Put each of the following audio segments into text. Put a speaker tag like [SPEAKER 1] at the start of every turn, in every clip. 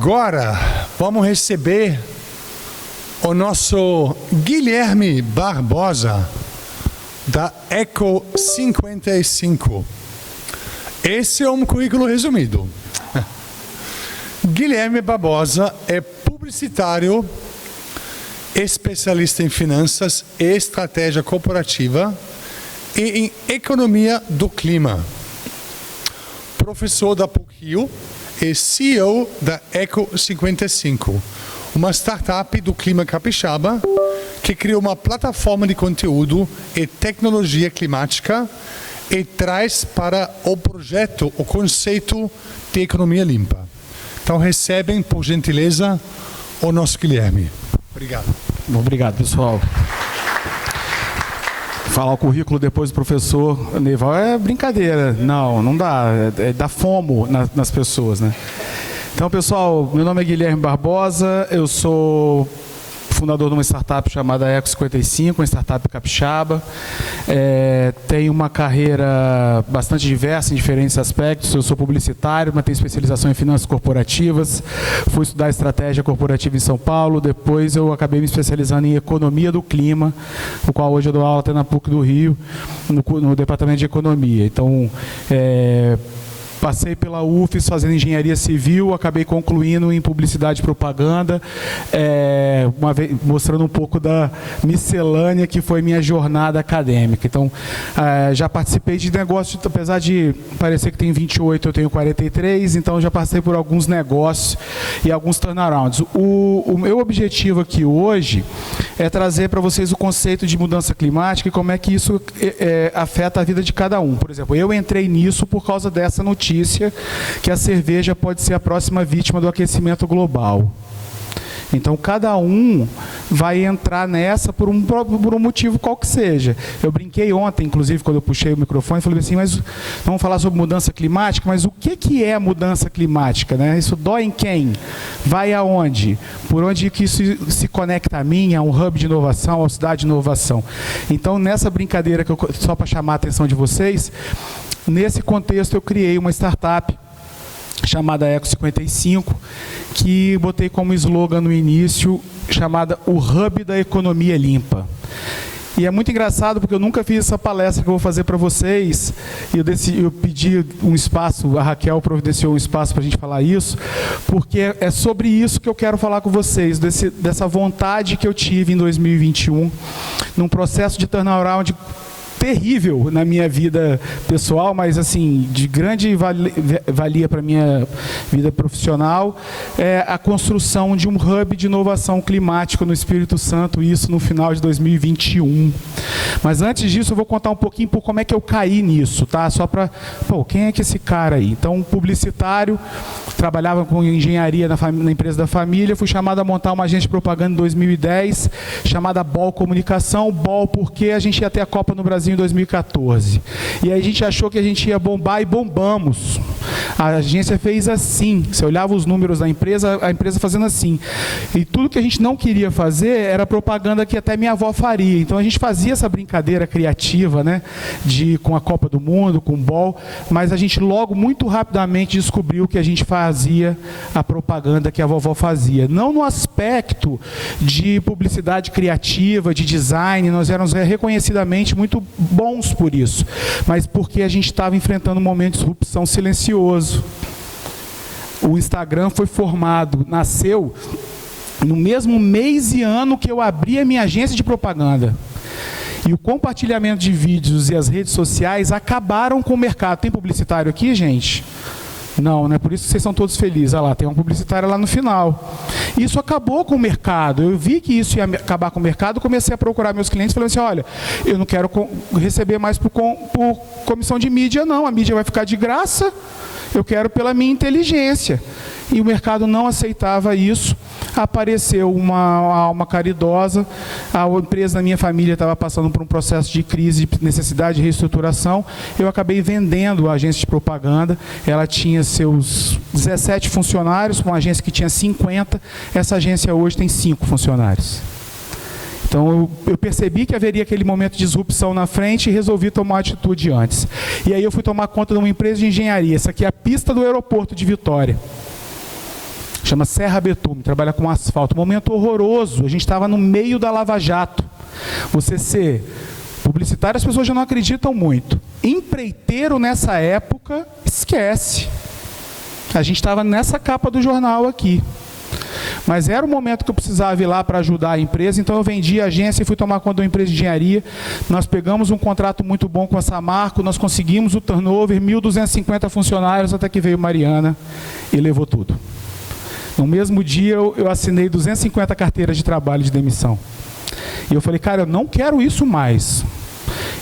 [SPEAKER 1] Agora, vamos receber o nosso Guilherme Barbosa, da Eco 55. Esse é um currículo resumido. Guilherme Barbosa é publicitário, especialista em finanças e estratégia corporativa e em economia do clima. Professor da PUC-Rio e CEO da Eco 55, uma startup do clima capixaba que criou uma plataforma de conteúdo e tecnologia climática e traz para o projeto o conceito de economia limpa. Então recebem, por gentileza, o nosso Guilherme. Obrigado.
[SPEAKER 2] Obrigado, pessoal. Falar o currículo depois do professor Neival é brincadeira. Não dá. Dá fomo nas pessoas, né? Então, pessoal, meu nome é Guilherme Barbosa, eu sou fundador de uma startup chamada Eco 55, uma startup capixaba. Tenho uma carreira bastante diversa em diferentes aspectos. Eu sou publicitário, mas tenho especialização em finanças corporativas. Fui estudar estratégia corporativa em São Paulo. Depois eu acabei me especializando em economia do clima, o qual hoje eu dou aula até na PUC do Rio, no departamento de economia. Então, passei pela UFES fazendo engenharia civil, acabei concluindo em publicidade e propaganda, mostrando um pouco da miscelânea que foi minha jornada acadêmica. Então, já participei de negócios, apesar de parecer que tem 28, eu tenho 43, então já passei por alguns negócios e alguns turnarounds. O meu objetivo aqui hoje é trazer para vocês o conceito de mudança climática e como é que isso afeta a vida de cada um. Por exemplo, eu entrei nisso por causa dessa notícia que a cerveja pode ser a próxima vítima do aquecimento global. Então, cada um vai entrar nessa por um motivo qual que seja. Eu brinquei ontem, inclusive, quando eu puxei o microfone, falei assim, mas vamos falar sobre mudança climática, mas o que é mudança climática, né? Isso dói em quem? Vai aonde? Por onde que isso se conecta a mim, a um hub de inovação, a cidade de inovação? Então, nessa brincadeira, só para chamar a atenção de vocês, nesse contexto eu criei uma startup chamada Eco 55, que botei como slogan no início, chamada o Hub da Economia Limpa. E é muito engraçado porque eu nunca fiz essa palestra que eu vou fazer para vocês, e eu pedi um espaço, a Raquel providenciou um espaço para a gente falar isso, porque é sobre isso que eu quero falar com vocês, dessa vontade que eu tive em 2021, num processo de turnaround terrível na minha vida pessoal, mas assim, de grande valia para a minha vida profissional, a construção de um hub de inovação climática no Espírito Santo, isso no final de 2021. Mas antes disso, eu vou contar um pouquinho por como é que eu caí nisso, tá? Só para, quem é que esse cara aí? Então, publicitário, trabalhava com engenharia na empresa da família, fui chamado a montar uma agência de propaganda em 2010, chamada BOL Comunicação. BOL porque a gente ia ter a Copa no Brasil em 2014. E aí a gente achou que a gente ia bombar e bombamos. A agência fez assim. Você olhava os números da empresa, a empresa fazendo assim. E tudo que a gente não queria fazer era propaganda que até minha avó faria. Então a gente fazia essa brincadeira criativa, né? Com a Copa do Mundo, com o BOL, mas a gente logo, muito rapidamente, descobriu que a gente fazia a propaganda que a vovó fazia. Não no aspecto de publicidade criativa, de design, nós éramos reconhecidamente muito bons por isso, mas porque a gente estava enfrentando um momento de disrupção silencioso. O Instagram foi formado, nasceu no mesmo mês e ano que eu abri a minha agência de propaganda. E o compartilhamento de vídeos e as redes sociais acabaram com o mercado. Tem publicitário aqui, gente? Não, né? Por isso que vocês são todos felizes. Olha lá, tem uma publicitária lá no final. Isso acabou com o mercado. Eu vi que isso ia acabar com o mercado, comecei a procurar meus clientes, falando assim, olha, eu não quero receber mais por comissão de mídia, não. A mídia vai ficar de graça, eu quero pela minha inteligência. E o mercado não aceitava isso. Apareceu uma alma caridosa, a empresa da minha família estava passando por um processo de crise, de necessidade de reestruturação, eu acabei vendendo a agência de propaganda, ela tinha seus 17 funcionários, uma agência que tinha 50, essa agência hoje tem 5 funcionários. Então, eu percebi que haveria aquele momento de disrupção na frente e resolvi tomar uma atitude antes. E aí eu fui tomar conta de uma empresa de engenharia, essa aqui é a pista do aeroporto de Vitória. chama Serra Betume, trabalha com asfalto. Momento horroroso, a gente estava no meio da Lava Jato. Você ser publicitário, as pessoas já não acreditam muito. Empreiteiro nessa época, esquece. A gente estava nessa capa do jornal aqui. Mas era o momento que eu precisava ir lá para ajudar a empresa, então eu vendi a agência e fui tomar conta de uma empresa de engenharia. Nós pegamos um contrato muito bom com a Samarco, nós conseguimos o turnover, 1.250 funcionários, até que veio Mariana e levou tudo. No mesmo dia eu assinei 250 carteiras de trabalho de demissão. E eu falei, cara, eu não quero isso mais.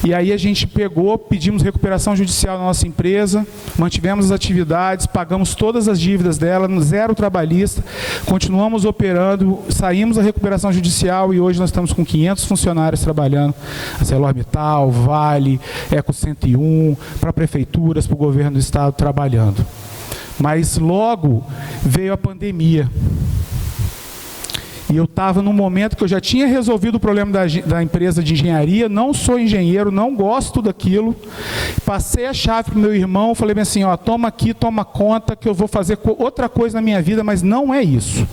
[SPEAKER 2] E aí a gente pegou, pedimos recuperação judicial na nossa empresa, mantivemos as atividades, pagamos todas as dívidas dela, zero trabalhista, continuamos operando, saímos da recuperação judicial e hoje nós estamos com 500 funcionários trabalhando, a ArcelorMittal, Vale, Eco 101, para prefeituras, para o governo do estado trabalhando. Mas logo veio a pandemia. E eu estava num momento que eu já tinha resolvido o problema da empresa de engenharia, não sou engenheiro, não gosto daquilo. Passei a chave para o meu irmão, falei bem assim, ó, toma aqui, toma conta, que eu vou fazer outra coisa na minha vida, mas não é isso.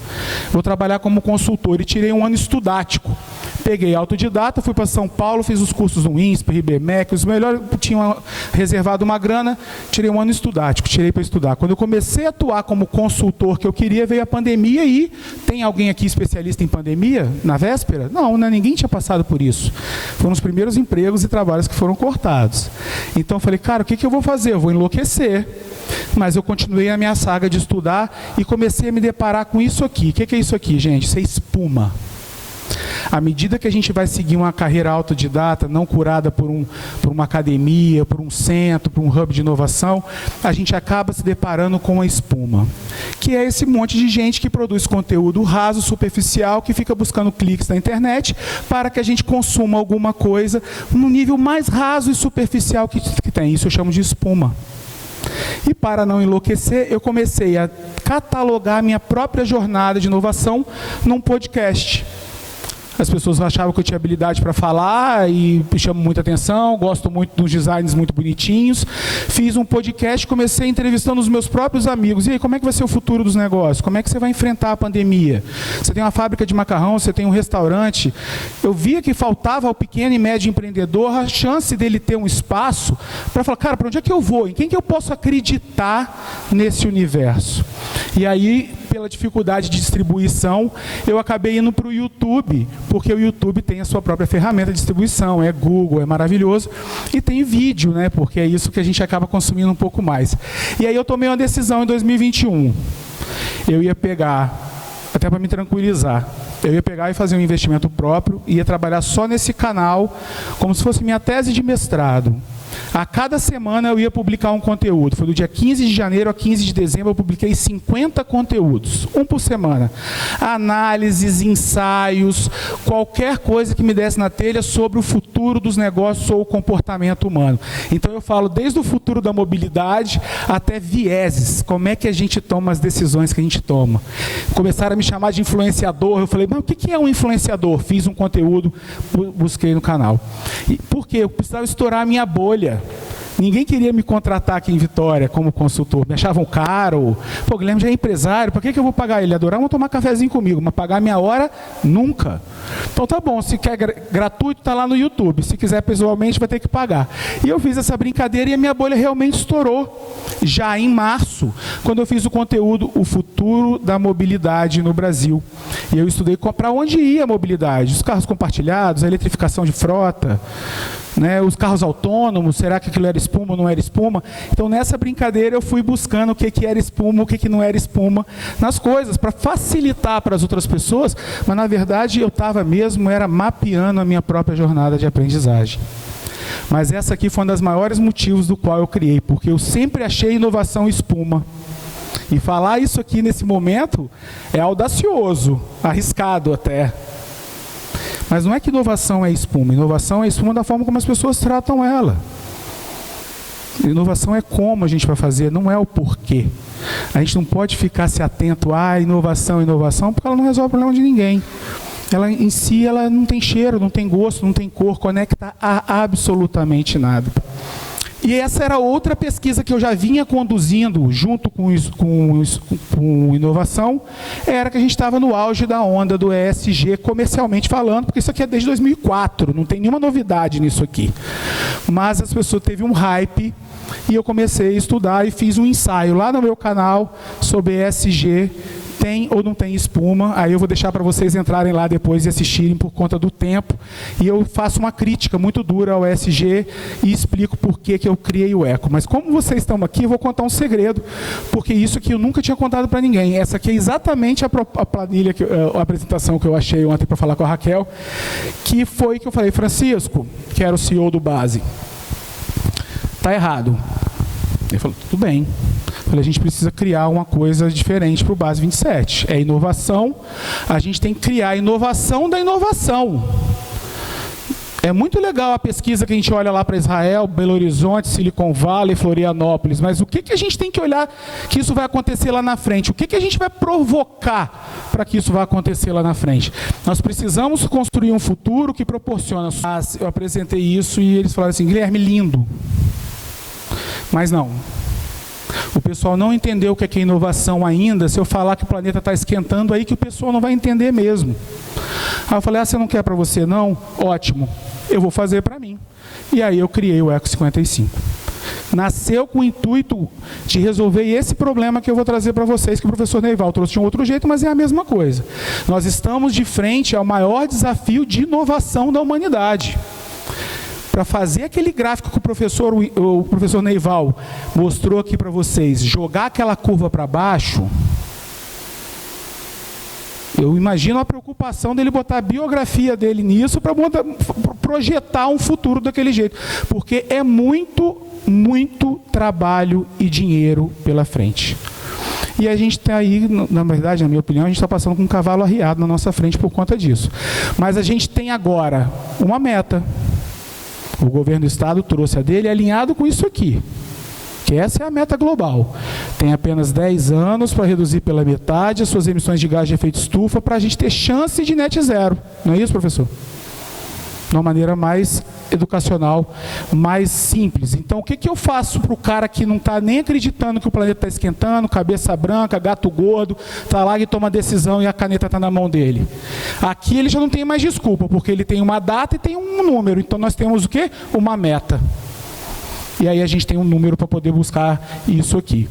[SPEAKER 2] Vou trabalhar como consultor e tirei um ano estudático. Peguei autodidata, fui para São Paulo, fiz os cursos no INSPER, RBMEC, os melhores, tinha reservado uma grana, tirei um ano estudático, tirei para estudar. Quando eu comecei a atuar como consultor que eu queria, veio a pandemia e tem alguém aqui especialista em pandemia, na véspera? Não, né? Ninguém tinha passado por isso. Foram os primeiros empregos e trabalhos que foram cortados. Então eu falei, cara, o que eu vou fazer? Eu vou enlouquecer. Mas eu continuei a minha saga de estudar e comecei a me deparar com isso aqui. O que é isso aqui, gente? Isso é espuma. À medida que a gente vai seguir uma carreira autodidata, não curada por uma academia, por um centro, por um hub de inovação, a gente acaba se deparando com a espuma, que é esse monte de gente que produz conteúdo raso, superficial, que fica buscando cliques na internet para que a gente consuma alguma coisa no nível mais raso e superficial que tem. Isso eu chamo de espuma. E para não enlouquecer, eu comecei a catalogar a minha própria jornada de inovação num podcast. As pessoas achavam que eu tinha habilidade para falar e me chamam muita atenção, gosto muito dos designs muito bonitinhos. Fiz um podcast, comecei entrevistando os meus próprios amigos. E aí, como é que vai ser o futuro dos negócios? Como é que você vai enfrentar a pandemia? Você tem uma fábrica de macarrão, você tem um restaurante. Eu via que faltava ao pequeno e médio empreendedor a chance dele ter um espaço para falar, cara, para onde é que eu vou? Em quem que eu posso acreditar nesse universo? E aí, pela dificuldade de distribuição, eu acabei indo para o YouTube, porque o YouTube tem a sua própria ferramenta de distribuição, é Google, é maravilhoso, e tem vídeo, né, porque é isso que a gente acaba consumindo um pouco mais. E aí eu tomei uma decisão em 2021, eu ia pegar, até para me tranquilizar, eu ia pegar e fazer um investimento próprio, ia trabalhar só nesse canal, como se fosse minha tese de mestrado. A cada semana eu ia publicar um conteúdo. Foi do dia 15 de janeiro a 15 de dezembro, eu publiquei 50 conteúdos, um por semana. Análises, ensaios, qualquer coisa que me desse na telha sobre o futuro dos negócios ou o comportamento humano. Então eu falo desde o futuro da mobilidade até vieses, como é que a gente toma as decisões que a gente toma. Começaram a me chamar de influenciador, eu falei, mas o que é um influenciador? Fiz um conteúdo, busquei no canal. E por quê? Eu precisava estourar a minha bolha. Ninguém queria me contratar aqui em Vitória como consultor. Me achavam caro. Pô, o Guilherme já é empresário, por que eu vou pagar ele? Adoravam tomar cafezinho comigo, mas pagar a minha hora, nunca. Então tá bom, se quer gratuito, tá lá no YouTube. Se quiser pessoalmente, vai ter que pagar. E eu fiz essa brincadeira e a minha bolha realmente estourou. Já em março, quando eu fiz o conteúdo O Futuro da Mobilidade no Brasil. E eu estudei para onde ia a mobilidade. Os carros compartilhados, a eletrificação de frota, né, os carros autônomos, será que aquilo era espuma ou não era espuma? Então, nessa brincadeira, eu fui buscando o que era espuma, o que não era espuma nas coisas, para facilitar para as outras pessoas, mas, na verdade, eu estava mesmo, era mapeando a minha própria jornada de aprendizagem. Mas essa aqui foi um dos maiores motivos do qual eu criei, porque eu sempre achei inovação espuma. E falar isso aqui nesse momento é audacioso, arriscado até. Mas não é que inovação é espuma da forma como as pessoas tratam ela. Inovação é como a gente vai fazer, não é o porquê. A gente não pode ficar se atento a inovação, porque ela não resolve o problema de ninguém. Ela em si, ela não tem cheiro, não tem gosto, não tem cor, conecta a absolutamente nada. E essa era outra pesquisa que eu já vinha conduzindo junto com inovação, era que a gente estava no auge da onda do ESG, comercialmente falando, porque isso aqui é desde 2004, não tem nenhuma novidade nisso aqui. Mas as pessoas teve um hype e eu comecei a estudar e fiz um ensaio lá no meu canal sobre ESG, tem ou não tem espuma. Aí eu vou deixar para vocês entrarem lá depois e assistirem por conta do tempo. E eu faço uma crítica muito dura ao ESG e explico por que eu criei o Eco. Mas como vocês estão aqui, eu vou contar um segredo, porque isso aqui eu nunca tinha contado para ninguém. Essa aqui é exatamente a planilha, a apresentação que eu achei ontem para falar com a Raquel, que foi que eu falei: Francisco, que era o CEO do Base, está errado. Ele falou: tudo bem. Eu falei: a gente precisa criar uma coisa diferente para o Base 27. É inovação, a gente tem que criar a inovação da inovação. É muito legal a pesquisa que a gente olha lá para Israel, Belo Horizonte, Silicon Valley, Florianópolis, mas o que a gente tem que olhar que isso vai acontecer lá na frente? O que a gente vai provocar para que isso vá acontecer lá na frente? Nós precisamos construir um futuro que proporciona... Eu apresentei isso e eles falaram assim: Guilherme, lindo. Mas não. O pessoal não entendeu o que é inovação ainda. Se eu falar que o planeta está esquentando, aí que o pessoal não vai entender mesmo. Aí eu falei: você não quer para você não? Ótimo, eu vou fazer para mim. E aí eu criei o Eco 55. Nasceu com o intuito de resolver esse problema que eu vou trazer para vocês, que o professor Neival trouxe de um outro jeito, mas é a mesma coisa. Nós estamos de frente ao maior desafio de inovação da humanidade. Para fazer aquele gráfico que o professor Neival mostrou aqui para vocês, jogar aquela curva para baixo, eu imagino a preocupação dele botar a biografia dele nisso para projetar um futuro daquele jeito. Porque é muito, muito trabalho e dinheiro pela frente. E a gente está aí, na verdade, na minha opinião, a gente está passando com um cavalo arriado na nossa frente por conta disso. Mas a gente tem agora uma meta. O governo do estado trouxe a dele alinhado com isso aqui, que essa é a meta global. Tem apenas 10 anos para reduzir pela metade as suas emissões de gás de efeito estufa para a gente ter chance de net zero. Não é isso, professor? De uma maneira mais educacional, mais simples. Então, o que eu faço para o cara que não está nem acreditando que o planeta está esquentando, cabeça branca, gato gordo, está lá e toma a decisão e a caneta está na mão dele? Aqui ele já não tem mais desculpa, porque ele tem uma data e tem um número. Então, nós temos o quê? Uma meta. E aí a gente tem um número para poder buscar isso aqui.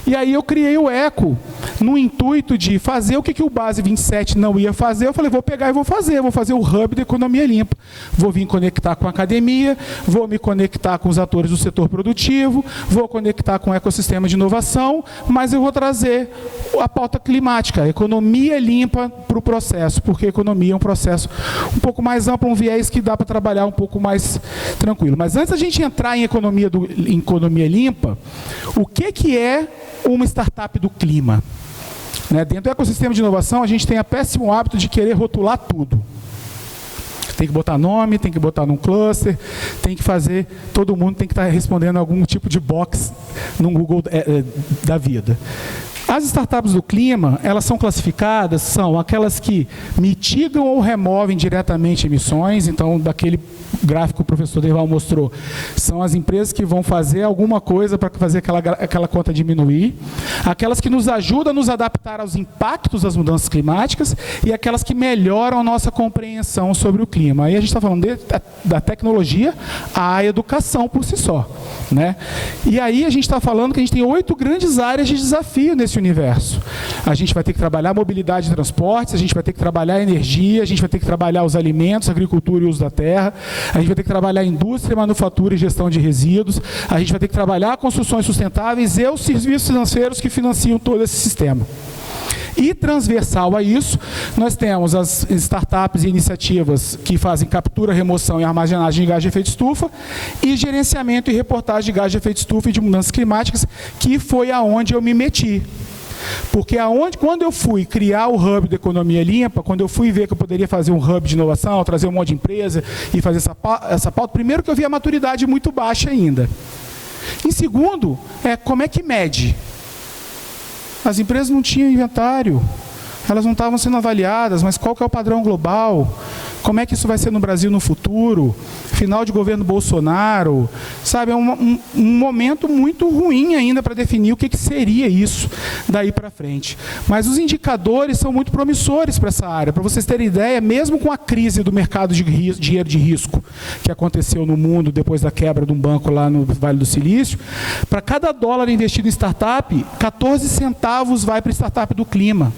[SPEAKER 2] E aí eu criei o Eco no intuito de fazer o que o Base 27 não ia fazer. Eu falei: vou pegar e vou fazer o hub da economia limpa. Vou vir conectar com a academia, vou me conectar com os atores do setor produtivo, vou conectar com o ecossistema de inovação, mas eu vou trazer a pauta climática, a economia limpa para o processo, porque a economia é um processo um pouco mais amplo, um viés que dá para trabalhar um pouco mais tranquilo. Mas antes da gente entrar em economia limpa, o que é uma startup do clima? Dentro do ecossistema de inovação, a gente tem o péssimo hábito de querer rotular tudo. Tem que botar nome, tem que botar num cluster, tem que fazer, todo mundo tem que estar respondendo algum tipo de box no Google da vida. As startups do clima, elas são classificadas, são aquelas que mitigam ou removem diretamente emissões. Então, daquele gráfico que o professor Neival mostrou, são as empresas que vão fazer alguma coisa para fazer aquela conta diminuir, aquelas que nos ajudam a nos adaptar aos impactos das mudanças climáticas e aquelas que melhoram a nossa compreensão sobre o clima. Aí a gente está falando da tecnologia à educação por si só. E aí a gente está falando que a gente tem 8 grandes áreas de desafio nesse universo. A gente vai ter que trabalhar mobilidade e transportes, a gente vai ter que trabalhar energia, a gente vai ter que trabalhar os alimentos, agricultura e uso da terra, a gente vai ter que trabalhar indústria, manufatura e gestão de resíduos, a gente vai ter que trabalhar construções sustentáveis e os serviços financeiros que financiam todo esse sistema. E transversal a isso, nós temos as startups e iniciativas que fazem captura, remoção e armazenagem de gás de efeito estufa e gerenciamento e reportagem de gás de efeito estufa e de mudanças climáticas, que foi aonde eu me meti. Porque quando eu fui criar o hub da economia limpa, quando eu fui ver que eu poderia fazer um hub de inovação, trazer um monte de empresa e fazer essa pauta, primeiro que eu vi a maturidade muito baixa ainda. Em segundo, como é que mede? As empresas não tinham inventário, elas não estavam sendo avaliadas, mas qual que é o padrão global? Como é que isso vai ser no Brasil no futuro? Final de governo Bolsonaro, sabe? É um momento muito ruim ainda para definir o que seria isso daí para frente. Mas os indicadores são muito promissores para essa área. Para vocês terem ideia, mesmo com a crise do mercado de dinheiro de risco que aconteceu no mundo depois da quebra de um banco lá no Vale do Silício, para cada dólar investido em startup, 14 centavos vai para a startup do clima.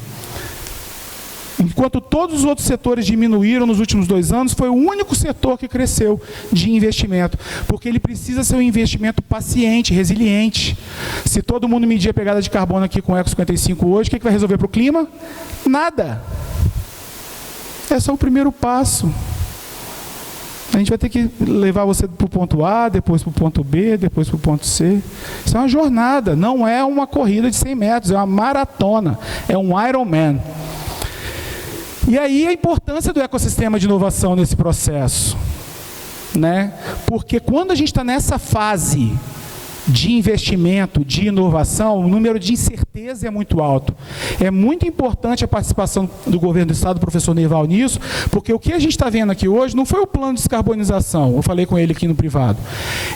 [SPEAKER 2] Enquanto todos os outros setores diminuíram nos últimos 2 anos, foi o único setor que cresceu de investimento, porque ele precisa ser um investimento paciente, resiliente. Se todo mundo medir a pegada de carbono aqui com o Eco 55 hoje, o que vai resolver para o clima? Nada. É só o primeiro passo. A gente vai ter que levar você para o ponto A, depois para o ponto B, depois para o ponto C. Isso é uma jornada, não é uma corrida de 100 metros, é uma maratona, é um Ironman. E aí a importância do ecossistema de inovação nesse processo, né? Porque quando a gente está nessa fase de investimento, de inovação, o número de incerteza é muito alto. É muito importante a participação do governo do Estado, do professor Neival, nisso, porque o que a gente está vendo aqui hoje não foi o plano de descarbonização, eu falei com ele aqui no privado,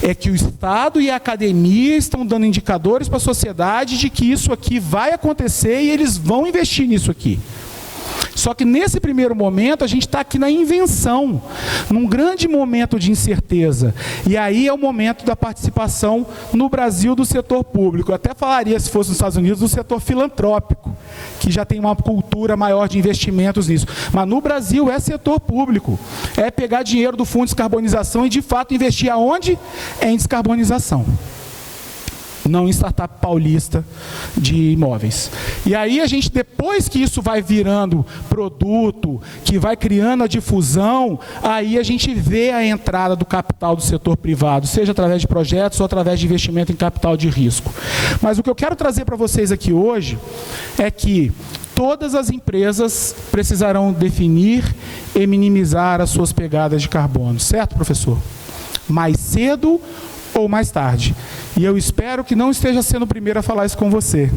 [SPEAKER 2] é que o Estado e a academia estão dando indicadores para a sociedade de que isso aqui vai acontecer e eles vão investir nisso aqui. Só que nesse primeiro momento a gente está aqui na invenção, num grande momento de incerteza. E aí é o momento da participação no Brasil do setor público. Eu até falaria, se fosse nos Estados Unidos, do setor filantrópico, que já tem uma cultura maior de investimentos nisso. Mas no Brasil é setor público. É pegar dinheiro do Fundo de Descarbonização e de fato investir aonde? Em descarbonização. Não em startup paulista de imóveis. E aí a gente, depois que isso vai virando produto, que vai criando a difusão, aí a gente vê a entrada do capital do setor privado, seja através de projetos ou através de investimento em capital de risco. Mas o que eu quero trazer para vocês aqui hoje é que todas as empresas precisarão definir e minimizar as suas pegadas de carbono. Certo, professor? Mais cedo ou mais tarde. E eu espero que não esteja sendo o primeiro a falar isso com você.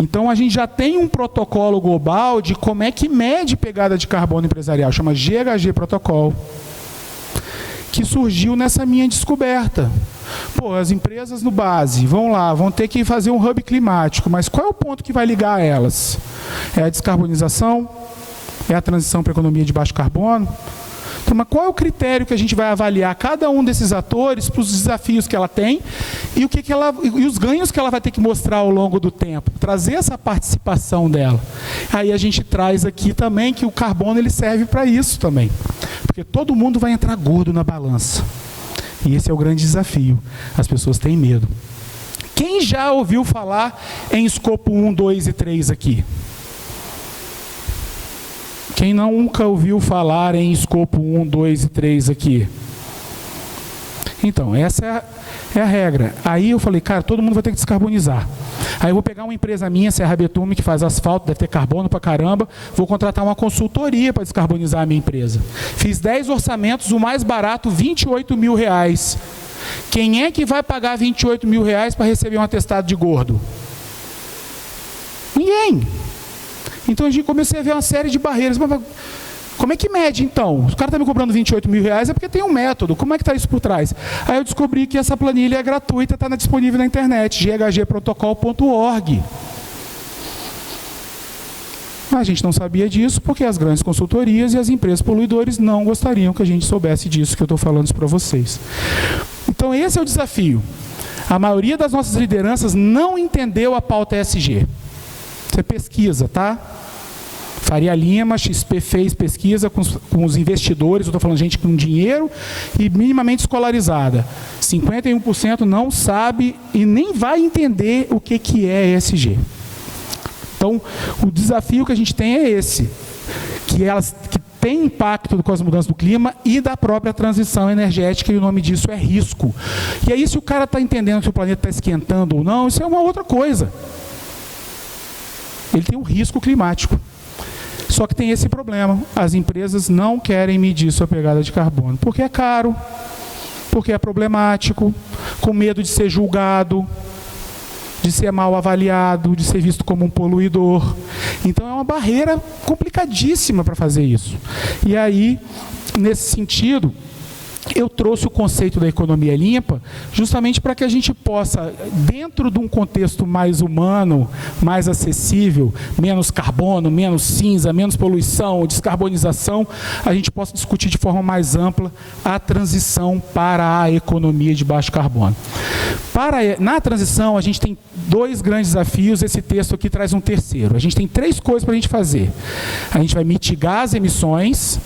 [SPEAKER 2] Então, a gente já tem um protocolo global de como é que mede pegada de carbono empresarial, chama GHG Protocol, que surgiu nessa minha descoberta. Pô, as empresas no base vão lá, vão ter que fazer um hub climático, mas qual é o ponto que vai ligar elas? É a descarbonização? É a transição para a economia de baixo carbono? Então, mas qual é o critério que a gente vai avaliar cada um desses atores para os desafios que ela tem e, e os ganhos que ela vai ter que mostrar ao longo do tempo? Trazer essa participação dela. Aí a gente traz aqui também que o carbono ele serve para isso também. Porque todo mundo vai entrar gordo na balança. E esse é o grande desafio. As pessoas têm medo. Quem já ouviu falar em escopo 1, 2 e 3 aqui? Quem nunca ouviu falar em escopo 1, 2 e 3 aqui? Então, essa é a regra. Aí eu falei, cara, todo mundo vai ter que descarbonizar. Aí eu vou pegar uma empresa minha, Serra Betume, que faz asfalto, deve ter carbono pra caramba, vou contratar uma consultoria para descarbonizar a minha empresa. Fiz 10 orçamentos, o mais barato, R$28 mil. Quem é que vai pagar R$28 mil para receber um atestado de gordo? Ninguém. Então a gente comecei a ver uma série de barreiras. Mas como é que mede então? O cara está me cobrando R$28 mil, é porque tem um método. Como é que está isso por trás? Aí eu descobri que essa planilha é gratuita, está disponível na internet, ghgprotocol.org. A gente não sabia disso porque as grandes consultorias e as empresas poluidores não gostariam que a gente soubesse disso que eu estou falando para vocês. Então esse é o desafio. A maioria das nossas lideranças não entendeu a pauta ESG. Você pesquisa, tá? Faria Lima, XP fez pesquisa com os investidores, eu estou falando gente com dinheiro e minimamente escolarizada. 51% não sabe e nem vai entender o que é ESG. Então, o desafio que a gente tem é esse, que tem impacto com as mudanças do clima e da própria transição energética, e o nome disso é risco. E aí, se o cara está entendendo que o planeta está esquentando ou não, isso é uma outra coisa. Ele tem um risco climático. Só que tem esse problema. As empresas não querem medir sua pegada de carbono. Porque é caro, porque é problemático, com medo de ser julgado, de ser mal avaliado, de ser visto como um poluidor. Então é uma barreira complicadíssima para fazer isso. E aí, nesse sentido, eu trouxe o conceito da economia limpa justamente para que a gente possa, dentro de um contexto mais humano, mais acessível, menos carbono, menos cinza, menos poluição, descarbonização, a gente possa discutir de forma mais ampla a transição para a economia de baixo carbono. Na transição, a gente tem 2 grandes desafios, esse texto aqui traz um terceiro. A gente tem 3 coisas para a gente fazer. A gente vai mitigar as emissões,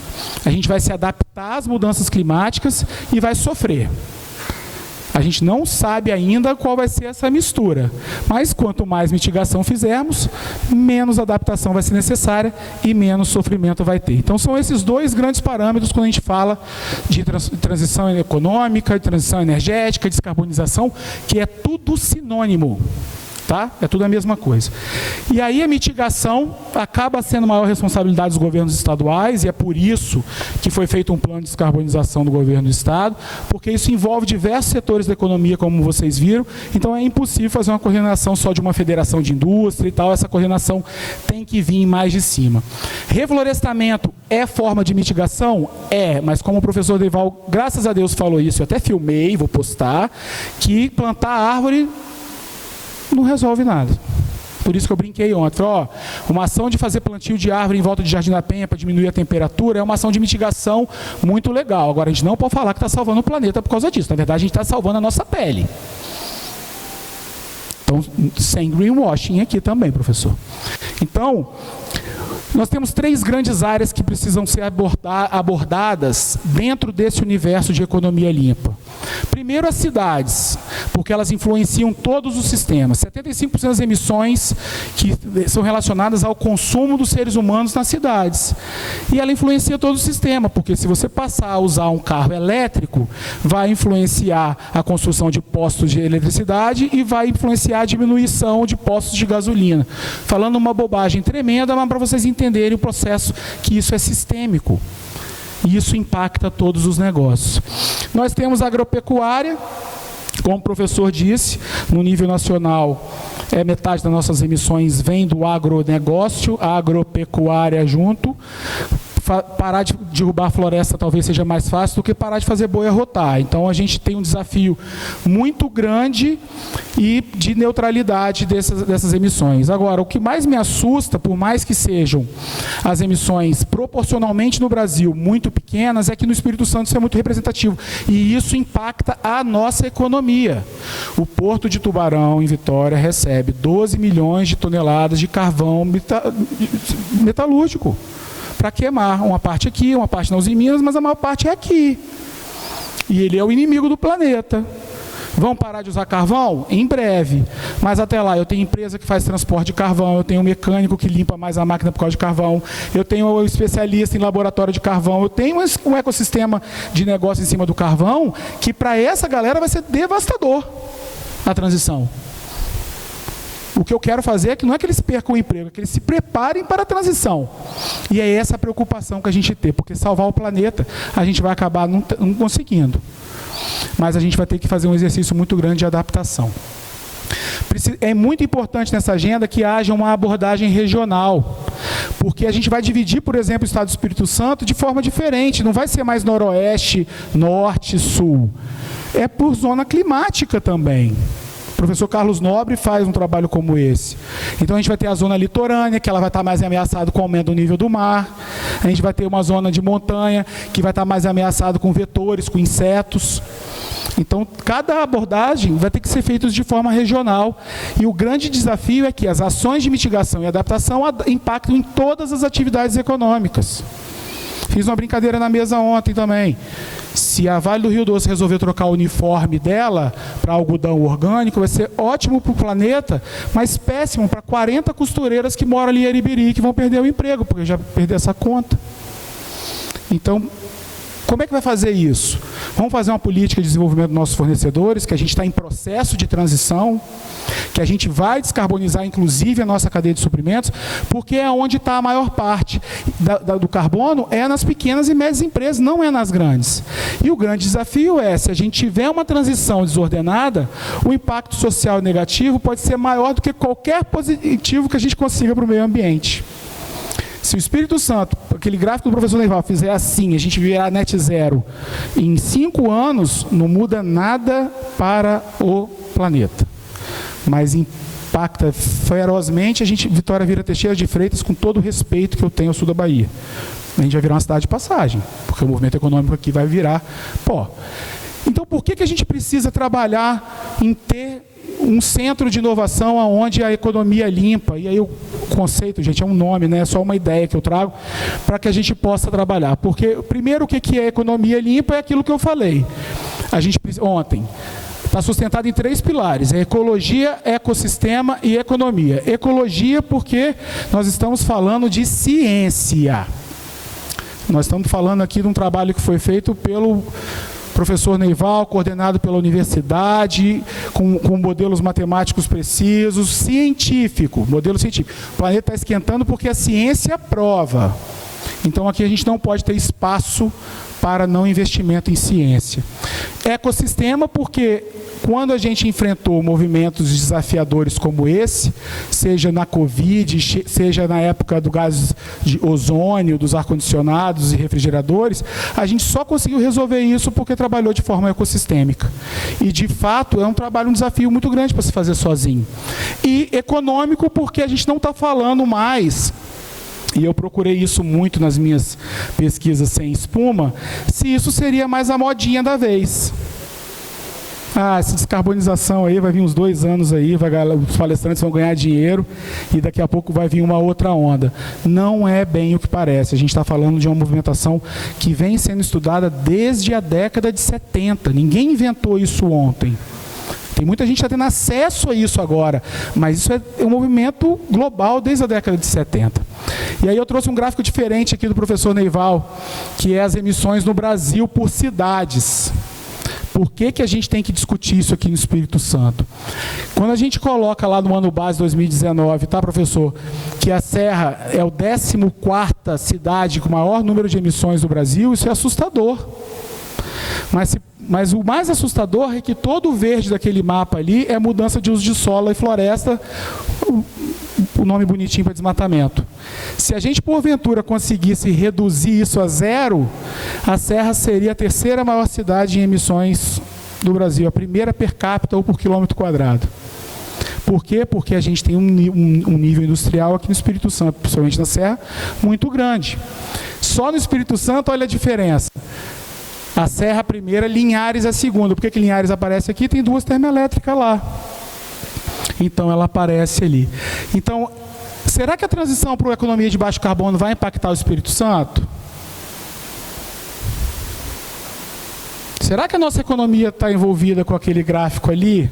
[SPEAKER 2] a gente vai se adaptar às mudanças climáticas e vai sofrer. A gente não sabe ainda qual vai ser essa mistura, mas quanto mais mitigação fizermos, menos adaptação vai ser necessária e menos sofrimento vai ter. Então são esses 2 grandes parâmetros quando a gente fala de transição econômica, de transição energética, descarbonização, que é tudo sinônimo. Tá? É tudo a mesma coisa. E aí a mitigação acaba sendo maior responsabilidade dos governos estaduais, e é por isso que foi feito um plano de descarbonização do governo do estado, porque isso envolve diversos setores da economia, como vocês viram, então é impossível fazer uma coordenação só de uma federação de indústria e tal, essa coordenação tem que vir mais de cima. Reflorestamento é forma de mitigação? É, mas como o professor Deival, graças a Deus, falou isso, eu até filmei, vou postar, que plantar árvore não resolve nada. Por isso que eu brinquei ontem. Falei, uma ação de fazer plantio de árvore em volta de Jardim da Penha para diminuir a temperatura é uma ação de mitigação muito legal. Agora, a gente não pode falar que está salvando o planeta por causa disso. Na verdade, a gente está salvando a nossa pele. Então, sem greenwashing aqui também, professor. Então, nós temos 3 grandes áreas que precisam ser abordadas dentro desse universo de economia limpa. Primeiro, as cidades, porque elas influenciam todos os sistemas. 75% das emissões que são relacionadas ao consumo dos seres humanos nas cidades. E ela influencia todo o sistema, porque se você passar a usar um carro elétrico, vai influenciar a construção de postos de eletricidade e vai influenciar a diminuição de postos de gasolina. Falando uma bobagem tremenda, mas para vocês entenderem o processo que isso é sistêmico. E isso impacta todos os negócios. Nós temos a agropecuária, como o professor disse, no nível nacional, metade das nossas emissões vem do agronegócio, a agropecuária junto. Parar de derrubar a floresta talvez seja mais fácil do que parar de fazer boi arrotar. Então a gente tem um desafio muito grande e de neutralidade dessas emissões. Agora, o que mais me assusta, por mais que sejam as emissões proporcionalmente no Brasil muito pequenas, é que no Espírito Santo isso é muito representativo. E isso impacta a nossa economia. O Porto de Tubarão, em Vitória, recebe 12 milhões de toneladas de carvão metalúrgico para queimar. Uma parte aqui, uma parte nas Minas, mas a maior parte é aqui. E ele é o inimigo do planeta. Vão parar de usar carvão? Em breve. Mas até lá, eu tenho empresa que faz transporte de carvão, eu tenho um mecânico que limpa mais a máquina por causa de carvão, eu tenho um especialista em laboratório de carvão, eu tenho um ecossistema de negócio em cima do carvão, que para essa galera vai ser devastador a transição. O que eu quero fazer é que não é que eles percam o emprego, é que eles se preparem para a transição. E é essa a preocupação que a gente tem, porque salvar o planeta a gente vai acabar não conseguindo. Mas a gente vai ter que fazer um exercício muito grande de adaptação. É muito importante nessa agenda que haja uma abordagem regional, porque a gente vai dividir, por exemplo, o Estado do Espírito Santo de forma diferente, não vai ser mais noroeste, norte, sul. É por zona climática também. O professor Carlos Nobre faz um trabalho como esse. Então a gente vai ter a zona litorânea, que ela vai estar mais ameaçada com o aumento do nível do mar. A gente vai ter uma zona de montanha, que vai estar mais ameaçada com vetores, com insetos. Então, cada abordagem vai ter que ser feita de forma regional. E o grande desafio é que as ações de mitigação e adaptação impactam em todas as atividades econômicas. Fiz uma brincadeira na mesa ontem também. Se a Vale do Rio Doce resolver trocar o uniforme dela para algodão orgânico, vai ser ótimo para o planeta, mas péssimo para 40 costureiras que moram ali em Aribiri, que vão perder o emprego, porque já perderam essa conta. Então, Como é que vai fazer isso? Vamos fazer uma política de desenvolvimento dos nossos fornecedores, que a gente está em processo de transição, que a gente vai descarbonizar, inclusive, a nossa cadeia de suprimentos, porque é onde está a maior parte do carbono, é nas pequenas e médias empresas, não é nas grandes. E o grande desafio é, se a gente tiver uma transição desordenada, o impacto social negativo pode ser maior do que qualquer positivo que a gente consiga para o meio ambiente. Se o Espírito Santo, aquele gráfico do professor Neival, fizer assim, a gente virar net zero, em 5 anos, não muda nada para o planeta. Mas impacta ferozmente, Vitória vira Teixeira de Freitas, com todo o respeito que eu tenho ao sul da Bahia. A gente vai virar uma cidade de passagem, porque o movimento econômico aqui vai virar pó. Então, por que a gente precisa trabalhar em ter um centro de inovação onde a economia limpa? E aí o conceito, gente, é um nome, né? É só uma ideia que eu trago para que a gente possa trabalhar. Porque, primeiro, o que é economia limpa é aquilo que eu falei. A gente, ontem, está sustentado em 3 pilares: ecologia, ecossistema e economia. Ecologia porque nós estamos falando de ciência. Nós estamos falando aqui de um trabalho que foi feito pelo professor Neival, coordenado pela universidade, com modelos matemáticos precisos, científico, modelo científico. O planeta está esquentando porque a ciência prova. Então aqui a gente não pode ter espaço para não investimento em ciência. Ecossistema porque quando a gente enfrentou movimentos desafiadores como esse, seja na Covid, seja na época do gás de ozônio, dos ar-condicionados e refrigeradores, a gente só conseguiu resolver isso porque trabalhou de forma ecossistêmica. E, de fato, é um desafio muito grande para se fazer sozinho. E econômico porque a gente não está falando mais, e eu procurei isso muito nas minhas pesquisas sem espuma, se isso seria mais a modinha da vez. Essa descarbonização aí vai vir uns 2 anos aí, os palestrantes vão ganhar dinheiro e daqui a pouco vai vir uma outra onda. Não é bem o que parece. A gente está falando de uma movimentação que vem sendo estudada desde a década de 70. Ninguém inventou isso ontem. Tem muita gente que está tendo acesso a isso agora, mas isso é um movimento global desde a década de 70. E aí eu trouxe um gráfico diferente aqui do professor Neival, que é as emissões no Brasil por cidades. Por que a gente tem que discutir isso aqui no Espírito Santo? Quando a gente coloca lá no ano base 2019, tá, professor, que a Serra é a 14ª cidade com o maior número de emissões do Brasil, isso é assustador. Mas o mais assustador é que todo o verde daquele mapa ali é mudança de uso de solo e floresta, o nome bonitinho para desmatamento. Se a gente, porventura, conseguisse reduzir isso a 0, a Serra seria a 3ª maior cidade em emissões do Brasil, a 1ª per capita ou por quilômetro quadrado. Por quê? Porque a gente tem um nível industrial aqui no Espírito Santo, principalmente na Serra, muito grande. Só no Espírito Santo, olha a diferença. A Serra a primeira, Linhares a segunda. Por que Linhares aparece aqui? Tem 2 termoelétricas lá. Então ela aparece ali. Então, será que a transição para uma economia de baixo carbono vai impactar o Espírito Santo? Será que a nossa economia está envolvida com aquele gráfico ali?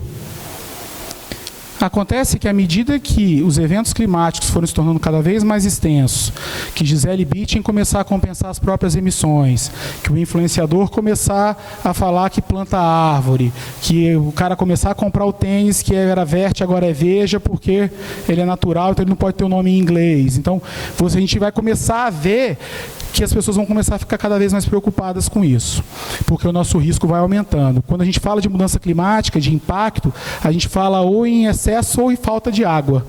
[SPEAKER 2] Acontece que à medida que os eventos climáticos foram se tornando cada vez mais extensos, que Gisele Bündchen começar a compensar as próprias emissões, que o influenciador começar a falar que planta árvore, que o cara começar a comprar o tênis que era Verte, agora é Veja, porque ele é natural, então ele não pode ter o nome em inglês. Então, a gente vai começar a ver que as pessoas vão começar a ficar cada vez mais preocupadas com isso, porque o nosso risco vai aumentando. Quando a gente fala de mudança climática, de impacto, a gente fala ou em excesso ou em falta de água,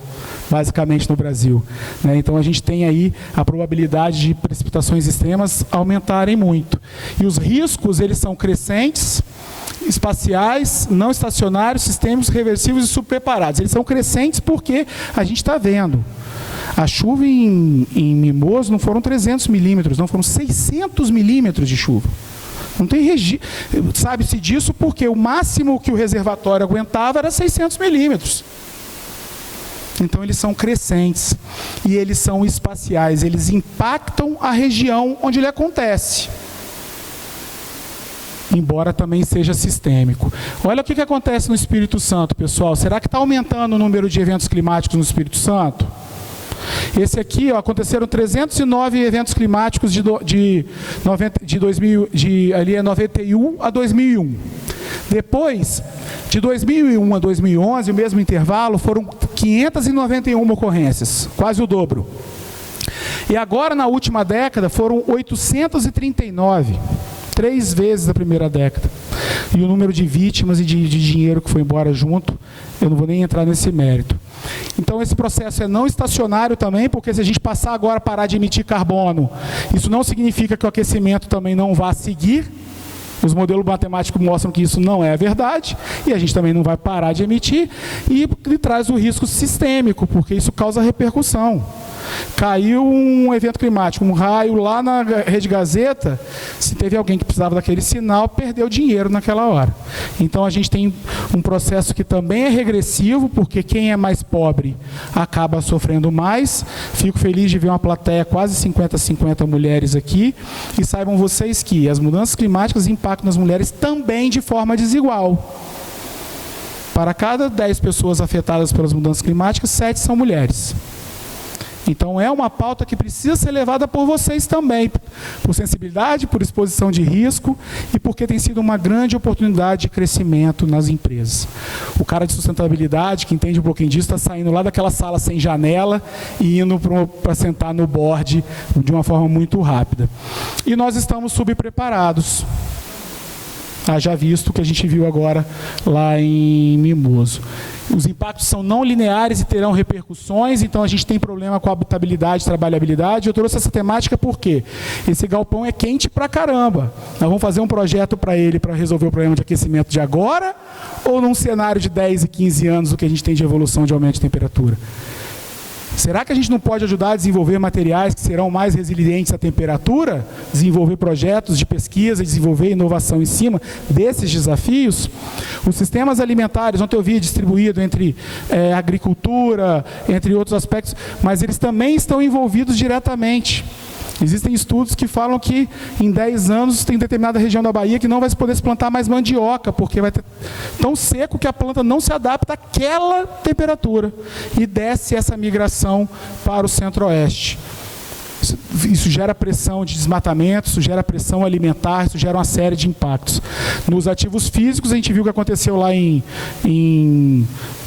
[SPEAKER 2] basicamente no Brasil, né? Então a gente tem aí a probabilidade de precipitações extremas aumentarem muito. E os riscos, eles são crescentes, espaciais, não estacionários, sistêmicos, reversíveis e subpreparados. Eles são crescentes porque a gente está vendo. A chuva em Mimoso não foram 300 milímetros, não, foram 600 milímetros de chuva. Não tem registro. Sabe-se disso porque o máximo que o reservatório aguentava era 600 milímetros. Então, eles são crescentes e eles são espaciais. Eles impactam a região onde ele acontece, embora também seja sistêmico. Olha o que acontece no Espírito Santo, pessoal. Será que está aumentando o número de eventos climáticos no Espírito Santo? Esse aqui, ó, aconteceram 309 eventos climáticos de 91 a 2001. Depois, de 2001 a 2011, o mesmo intervalo, foram 591 ocorrências, quase o dobro. E agora, na última década, foram 839, 3 vezes a primeira década. E o número de vítimas e de dinheiro que foi embora junto, eu não vou nem entrar nesse mérito. Então, esse processo é não estacionário também, porque se a gente passar agora a parar de emitir carbono, isso não significa que o aquecimento também não vá seguir. Os modelos matemáticos mostram que isso não é verdade, e a gente também não vai parar de emitir, e traz o risco sistêmico, porque isso causa repercussão. Caiu um evento climático, um raio lá na Rede Gazeta, se teve alguém que precisava daquele sinal, perdeu dinheiro naquela hora. Então a gente tem um processo que também é regressivo, porque quem é mais pobre acaba sofrendo mais. Fico feliz de ver uma plateia quase 50-50 mulheres aqui, e saibam vocês que as mudanças climáticas impactam nas mulheres também de forma desigual. Para cada 10 pessoas afetadas pelas mudanças climáticas, 7 são mulheres. Então, é uma pauta que precisa ser levada por vocês também, por sensibilidade, por exposição de risco e porque tem sido uma grande oportunidade de crescimento nas empresas. O cara de sustentabilidade, que entende um pouquinho disso, está saindo lá daquela sala sem janela e indo para sentar no board de uma forma muito rápida. E nós estamos subpreparados. Já visto o que a gente viu agora lá em Mimoso. Os impactos são não lineares e terão repercussões, então a gente tem problema com a habitabilidade, trabalhabilidade. Eu trouxe essa temática porque esse galpão é quente pra caramba. Nós vamos fazer um projeto para ele, para resolver o problema de aquecimento de agora, ou num cenário de 10 e 15 anos, o que a gente tem de evolução de aumento de temperatura? Será que a gente não pode ajudar a desenvolver materiais que serão mais resilientes à temperatura? Desenvolver projetos de pesquisa, desenvolver inovação em cima desses desafios? Os sistemas alimentares, ontem eu vi distribuído entre agricultura, entre outros aspectos, mas eles também estão envolvidos diretamente. Existem estudos que falam que em 10 anos tem determinada região da Bahia que não vai poder se plantar mais mandioca, porque vai ter tão seco que a planta não se adapta àquela temperatura e desce essa migração para o centro-oeste. Isso gera pressão de desmatamento, isso gera pressão alimentar, isso gera uma série de impactos. Nos ativos físicos, a gente viu o que aconteceu lá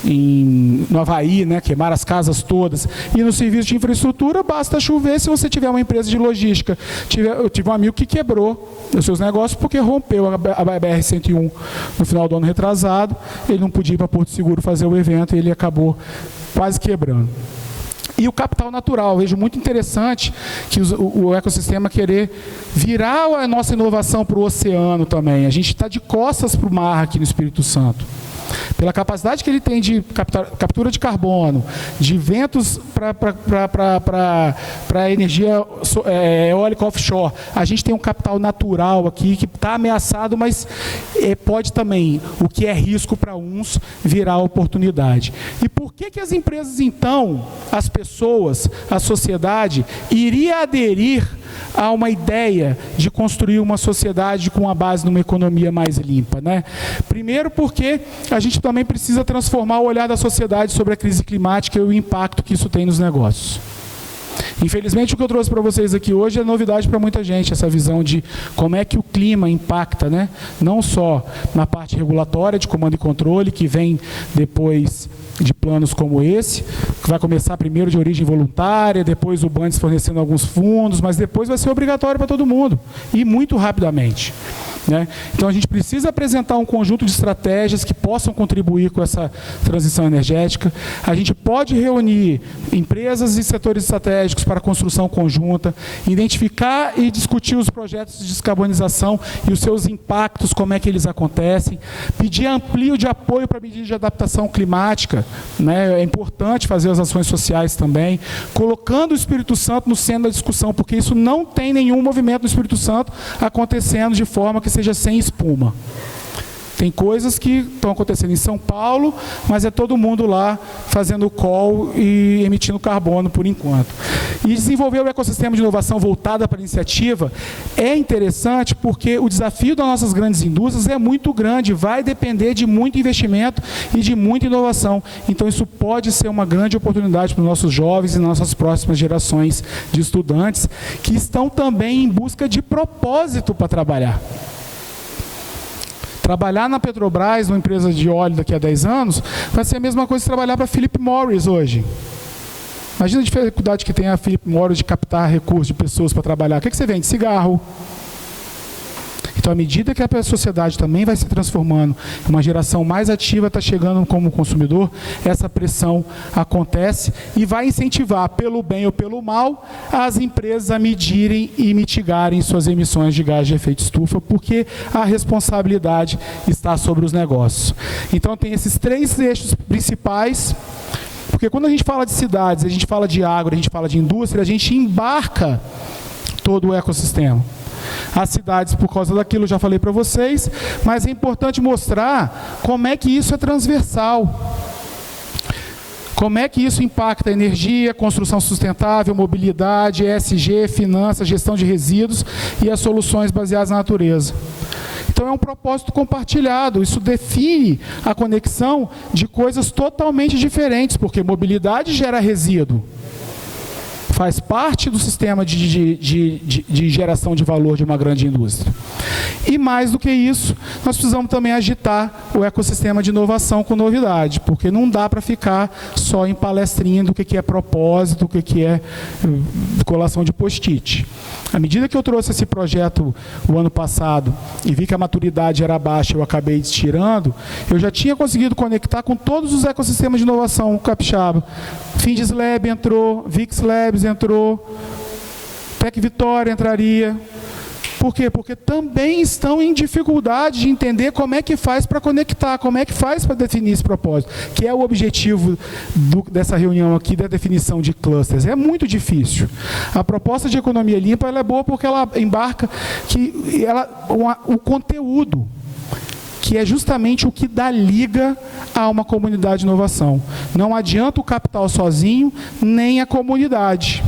[SPEAKER 2] no Havaí, né? Queimaram as casas todas. E no serviço de infraestrutura, basta chover se você tiver uma empresa de logística. Eu tive um amigo que quebrou os seus negócios porque rompeu a BR-101 no final do ano retrasado. Ele não podia ir para Porto Seguro fazer o evento e ele acabou quase quebrando. E o capital natural, vejo muito interessante que o ecossistema querer virar a nossa inovação para o oceano também. A gente está de costas para o mar aqui no Espírito Santo. Pela capacidade que ele tem de captura de carbono, de ventos para energia eólica offshore, a gente tem um capital natural aqui que está ameaçado, mas pode também, o que é risco para uns, virar oportunidade. E por que as empresas, então, as pessoas, a sociedade, iria aderir a uma ideia de construir uma sociedade com a base numa economia mais limpa, né? Primeiro porque a gente também precisa transformar o olhar da sociedade sobre a crise climática e o impacto que isso tem nos negócios. Infelizmente, o que eu trouxe para vocês aqui hoje é novidade para muita gente, essa visão de como é que o clima impacta, né? Não só na parte regulatória, de comando e controle, que vem depois de planos como esse, que vai começar primeiro de origem voluntária, depois o Bandes fornecendo alguns fundos, mas depois vai ser obrigatório para todo mundo, e muito rapidamente. Né? Então a gente precisa apresentar um conjunto de estratégias que possam contribuir com essa transição energética. A gente pode reunir empresas e setores estratégicos para construção conjunta, identificar e discutir os projetos de descarbonização e os seus impactos, como é que eles acontecem, pedir amplio de apoio para medidas de adaptação climática, né? É importante fazer as ações sociais também, colocando o Espírito Santo no centro da discussão, porque isso não tem nenhum movimento no Espírito Santo acontecendo de forma que seja sem espuma. Tem coisas que estão acontecendo em São Paulo, mas é todo mundo lá fazendo call e emitindo carbono por enquanto. E desenvolver o ecossistema de inovação voltada para a iniciativa é interessante porque o desafio das nossas grandes indústrias é muito grande, vai depender de muito investimento e de muita inovação. Então isso pode ser uma grande oportunidade para os nossos jovens e nossas próximas gerações de estudantes que estão também em busca de propósito para trabalhar. Trabalhar na Petrobras, numa empresa de óleo daqui a 10 anos, vai ser a mesma coisa que trabalhar para a Philip Morris hoje. Imagina a dificuldade que tem a Philip Morris de captar recursos de pessoas para trabalhar. O que você vende? Cigarro. Então, à medida que a sociedade também vai se transformando, uma geração mais ativa está chegando como consumidor, essa pressão acontece e vai incentivar, pelo bem ou pelo mal, as empresas a medirem e mitigarem suas emissões de gás de efeito estufa, porque a responsabilidade está sobre os negócios. Então, tem esses 3 eixos principais, porque quando a gente fala de cidades, a gente fala de agro, a gente fala de indústria, a gente embarca todo o ecossistema. As cidades, por causa daquilo, já falei para vocês, mas é importante mostrar como é que isso é transversal. Como é que isso impacta a energia, construção sustentável, mobilidade, ESG, finanças, gestão de resíduos e as soluções baseadas na natureza. Então é um propósito compartilhado, isso define a conexão de coisas totalmente diferentes, porque mobilidade gera resíduo. Faz parte do sistema de geração de valor de uma grande indústria. E mais do que isso, nós precisamos também agitar o ecossistema de inovação com novidade, porque não dá para ficar só em palestrinha do que é propósito, o que é colação de post-it. À medida que eu trouxe esse projeto o ano passado e vi que a maturidade era baixa, eu acabei tirando, eu já tinha conseguido conectar com todos os ecossistemas de inovação capixaba. Findes Lab entrou, Vix Labs entrou, Tec Vitória entraria. Por quê? Porque também estão em dificuldade de entender como é que faz para conectar, como é que faz para definir esse propósito, que é o objetivo dessa reunião aqui, da definição de clusters. É muito difícil. A proposta de economia limpa ela é boa porque ela embarca o conteúdo, que é justamente o que dá liga a uma comunidade de inovação. Não adianta o capital sozinho, nem a comunidade.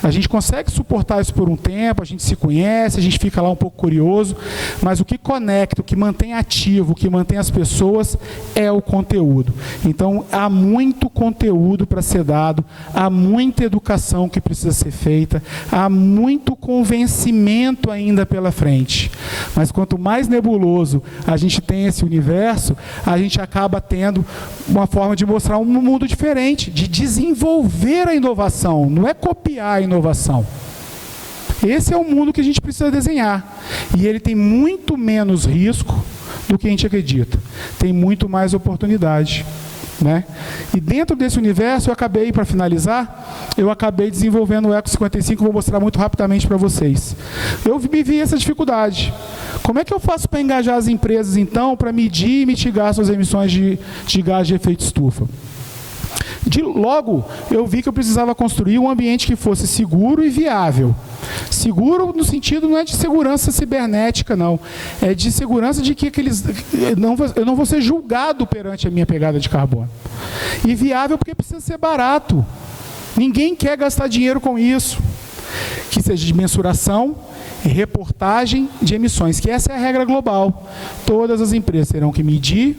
[SPEAKER 2] A gente consegue suportar isso por um tempo, a gente se conhece, a gente fica lá um pouco curioso, mas o que conecta, o que mantém ativo, o que mantém as pessoas é o conteúdo. Então, há muito conteúdo para ser dado, há muita educação que precisa ser feita, há muito convencimento ainda pela frente. Mas quanto mais nebuloso a gente tem esse universo, a gente acaba tendo uma forma de mostrar um mundo diferente, de desenvolver a inovação, não é copiar a inovação. Esse é o mundo que a gente precisa desenhar. E ele tem muito menos risco do que a gente acredita. Tem muito mais oportunidade. Né? E dentro desse universo, para finalizar, eu acabei desenvolvendo o Eco 55, vou mostrar muito rapidamente para vocês. Eu vivi essa dificuldade. Como é que eu faço para engajar as empresas, então, para medir e mitigar suas emissões de gás de efeito estufa? Logo, eu vi que eu precisava construir um ambiente que fosse seguro e viável. Seguro no sentido não é de segurança cibernética, não. É de segurança de que eu não vou ser julgado perante a minha pegada de carbono. E viável porque precisa ser barato. Ninguém quer gastar dinheiro com isso. Que seja de mensuração e reportagem de emissões, que essa é a regra global. Todas as empresas terão que medir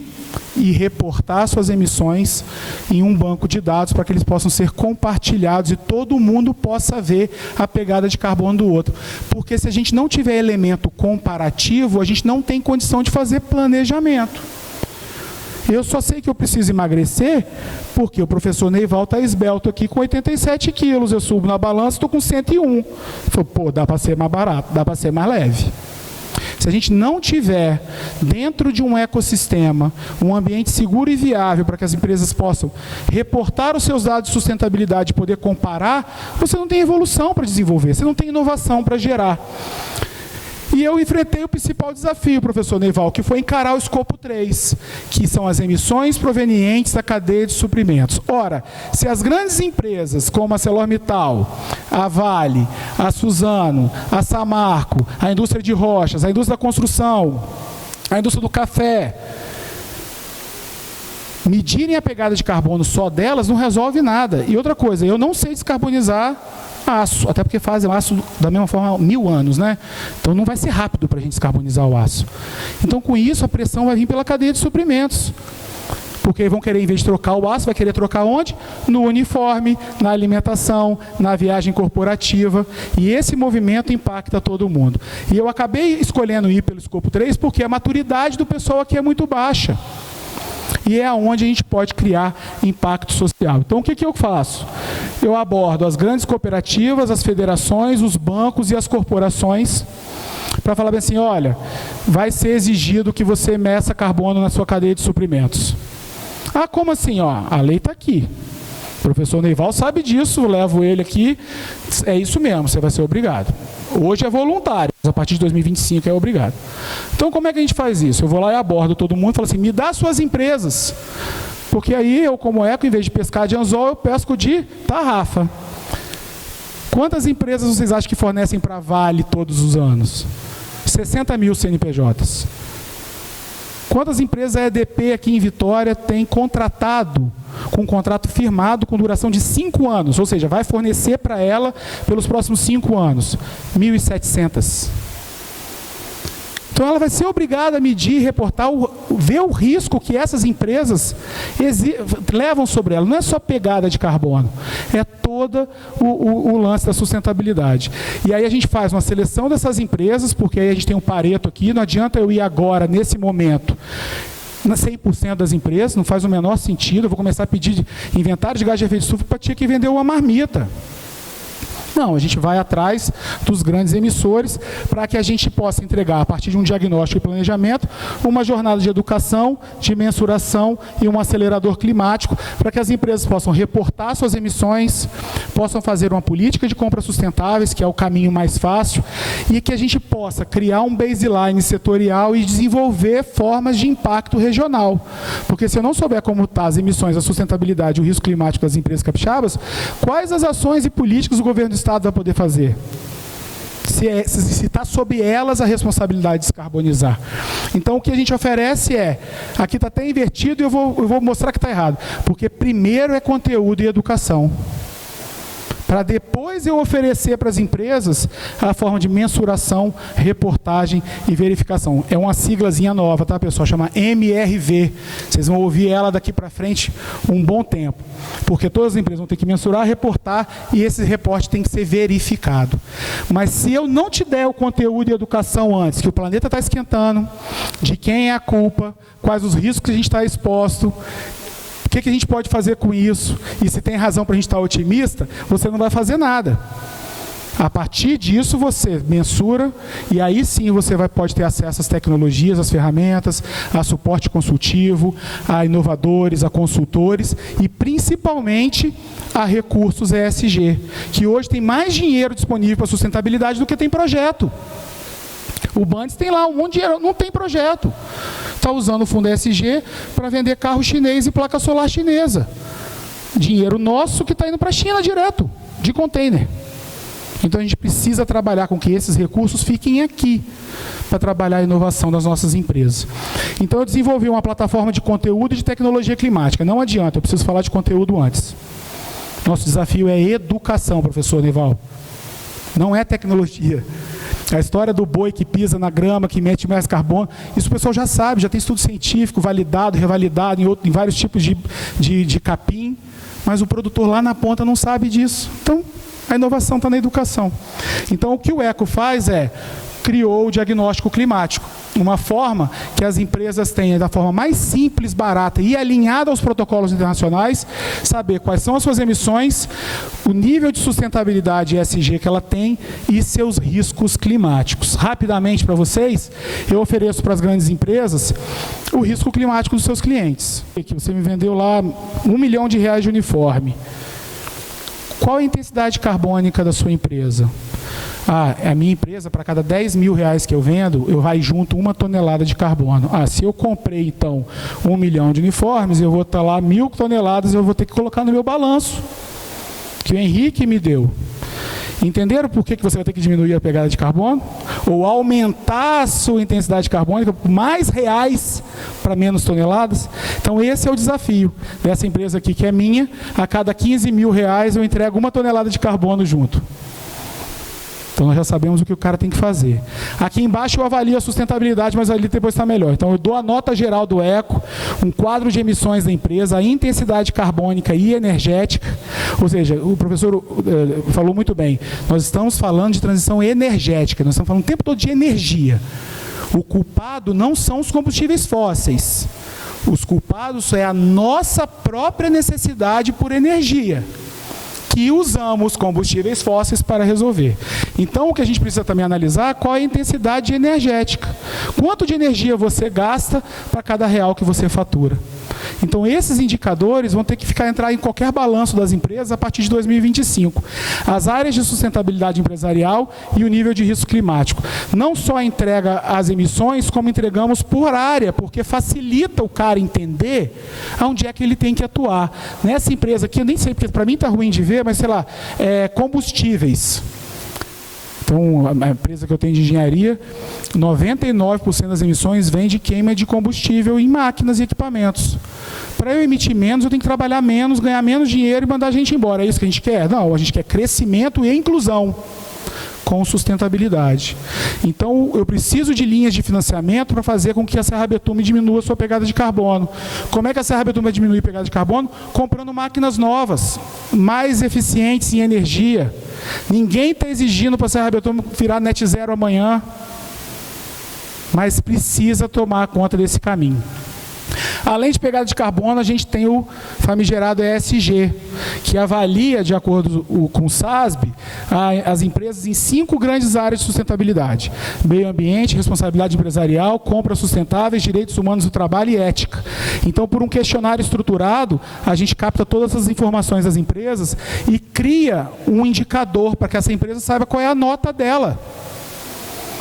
[SPEAKER 2] e reportar suas emissões em um banco de dados para que eles possam ser compartilhados e todo mundo possa ver a pegada de carbono do outro. Porque se a gente não tiver elemento comparativo, a gente não tem condição de fazer planejamento. Eu só sei que eu preciso emagrecer porque o professor Neival está esbelto aqui com 87 quilos. Eu subo na balança e estou com 101. Pô, dá para ser mais barato, dá para ser mais leve. Se a gente não tiver dentro de um ecossistema, um ambiente seguro e viável para que as empresas possam reportar os seus dados de sustentabilidade e poder comparar, você não tem evolução para desenvolver, você não tem inovação para gerar. E eu enfrentei o principal desafio, professor Neival, que foi encarar o escopo 3, que são as emissões provenientes da cadeia de suprimentos. Ora, se as grandes empresas, como a ArcelorMittal, a Vale, a Suzano, a Samarco, a indústria de rochas, a indústria da construção, A indústria do café. Medirem a pegada de carbono só delas não resolve nada. E outra coisa, eu não sei descarbonizar aço, até porque fazem aço da mesma forma há 1000 anos, né? Então não vai ser rápido para a gente descarbonizar o aço. Então com isso a pressão vai vir pela cadeia de suprimentos. Porque vão querer, em vez de trocar o aço, vai querer trocar onde? No uniforme, na alimentação, na viagem corporativa. E esse movimento impacta todo mundo. E eu acabei escolhendo ir pelo escopo 3 porque a maturidade do pessoal aqui é muito baixa. E é onde a gente pode criar impacto social. Então, o que eu faço? Eu abordo as grandes cooperativas, as federações, os bancos e as corporações, para falar bem assim, olha, vai ser exigido que você meça carbono na sua cadeia de suprimentos. Ah, como assim? Ó, a lei está aqui. O professor Neival sabe disso, eu levo ele aqui, é isso mesmo, você vai ser obrigado. Hoje é voluntário, mas a partir de 2025 é obrigado. Então, como é que a gente faz isso? Eu vou lá e abordo todo mundo e falo assim, me dá suas empresas. Porque aí eu, como eco, em vez de pescar de anzol, eu pesco de tarrafa. Quantas empresas vocês acham que fornecem para a Vale todos os anos? 60 mil CNPJs. Quantas empresas a EDP aqui em Vitória tem contratado, com um contrato firmado com duração de 5 anos, ou seja, vai fornecer para ela pelos próximos 5 anos? 1.700. Então ela vai ser obrigada a medir, reportar, ver o risco que essas empresas levam sobre ela. Não é só pegada de carbono, é todo o lance da sustentabilidade. E aí a gente faz uma seleção dessas empresas, porque aí a gente tem um Pareto aqui, não adianta eu ir agora, nesse momento, 100% das empresas, não faz o menor sentido, eu vou começar a pedir inventário de gás de efeito de estufa para ter que vender uma marmita. Não, a gente vai atrás dos grandes emissores para que a gente possa entregar, a partir de um diagnóstico e planejamento, uma jornada de educação, de mensuração e um acelerador climático, para que as empresas possam reportar suas emissões, possam fazer uma política de compras sustentáveis, que é o caminho mais fácil, e que a gente possa criar um baseline setorial e desenvolver formas de impacto regional. Porque se eu não souber como está as emissões, a sustentabilidade e o risco climático das empresas capixabas, quais as ações e políticas o governo do Estado vai poder fazer? Se está sob elas a responsabilidade de descarbonizar. Então, o que a gente oferece é, aqui está até invertido e eu vou mostrar que está errado, porque primeiro é conteúdo e educação, para depois eu oferecer para as empresas a forma de mensuração, reportagem e verificação. É uma siglazinha nova, tá, pessoal? Chama MRV. Vocês vão ouvir ela daqui para frente um bom tempo, porque todas as empresas vão ter que mensurar, reportar, e esse reporte tem que ser verificado. Mas se eu não te der o conteúdo e educação antes, que o planeta está esquentando, de quem é a culpa, quais os riscos que a gente está exposto, o que a gente pode fazer com isso? E se tem razão para a gente estar otimista, você não vai fazer nada. A partir disso, você mensura, e aí sim você pode ter acesso às tecnologias, às ferramentas, a suporte consultivo, a inovadores, a consultores, e principalmente a recursos ESG, que hoje tem mais dinheiro disponível para sustentabilidade do que tem projeto. O Bandes tem lá um monte de dinheiro, não tem projeto. Está usando o fundo ESG para vender carro chinês e placa solar chinesa. Dinheiro nosso que está indo para a China direto, de container. Então a gente precisa trabalhar com que esses recursos fiquem aqui, para trabalhar a inovação das nossas empresas. Então eu desenvolvi uma plataforma de conteúdo e de tecnologia climática. Não adianta, eu preciso falar de conteúdo antes. Nosso desafio é educação, professor Neival. Não é tecnologia. A história do boi que pisa na grama, que emite mais carbono, isso o pessoal já sabe, já tem estudo científico, validado, revalidado em vários tipos de capim, mas o produtor lá na ponta não sabe disso. Então, a inovação está na educação. Então, o que o ECO faz é, criou o diagnóstico climático, uma forma que as empresas tenham, da forma mais simples, barata e alinhada aos protocolos internacionais, saber quais são as suas emissões, o nível de sustentabilidade ESG que ela tem e seus riscos climáticos. Rapidamente para vocês, eu ofereço para as grandes empresas o risco climático dos seus clientes. Você me vendeu lá R$1 milhão de uniforme. Qual a intensidade carbônica da sua empresa? A minha empresa, para cada R$10 mil que eu vendo, eu vai junto 1 tonelada de carbono. Se eu comprei, então, 1 milhão de uniformes, eu vou estar lá 1.000 toneladas, eu vou ter que colocar no meu balanço, que o Henrique me deu. Entenderam por que você vai ter que diminuir a pegada de carbono? ou aumentar a sua intensidade carbônica, mais reais para menos toneladas. Então esse é o desafio dessa empresa aqui, que é minha. A cada 15 mil reais eu entrego 1 tonelada de carbono junto. Então nós já sabemos o que o cara tem que fazer. Aqui embaixo eu avalio a sustentabilidade, mas ali depois está melhor. Então eu dou a nota geral do eco, um quadro de emissões da empresa, a intensidade carbônica e energética. Ou seja, o professor falou muito bem, nós estamos falando de transição energética, nós estamos falando o tempo todo de energia. O culpado não são os combustíveis fósseis. Os culpados é a nossa própria necessidade por energia, que usamos combustíveis fósseis para resolver. Então, o que a gente precisa também analisar é qual é a intensidade energética. Quanto de energia você gasta para cada real que você fatura. Então, esses indicadores vão ter que entrar em qualquer balanço das empresas a partir de 2025. As áreas de sustentabilidade empresarial e o nível de risco climático. Não só entrega as emissões, como entregamos por área, porque facilita o cara entender onde é que ele tem que atuar. Nessa empresa aqui, eu nem sei, porque para mim está ruim de ver, mas sei lá, combustíveis. Então, a empresa que eu tenho de engenharia, 99% das emissões vem de queima de combustível em máquinas e equipamentos. Para eu emitir menos, eu tenho que trabalhar menos, ganhar menos dinheiro e mandar a gente embora. É isso que a gente quer? Não, a gente quer crescimento e inclusão com sustentabilidade. Então, eu preciso de linhas de financiamento para fazer com que a Serra Betume diminua a sua pegada de carbono. Como é que a Serra Betume vai diminuir a pegada de carbono? Comprando máquinas novas, mais eficientes em energia. Ninguém está exigindo para a Serra Betume virar net zero amanhã, mas precisa tomar conta desse caminho. Além de pegada de carbono, a gente tem o famigerado ESG, que avalia, de acordo com o SASB, as empresas em 5 grandes áreas de sustentabilidade: meio ambiente, responsabilidade empresarial, compras sustentáveis, direitos humanos do trabalho e ética. Então, por um questionário estruturado, a gente capta todas as informações das empresas e cria um indicador para que essa empresa saiba qual é a nota dela,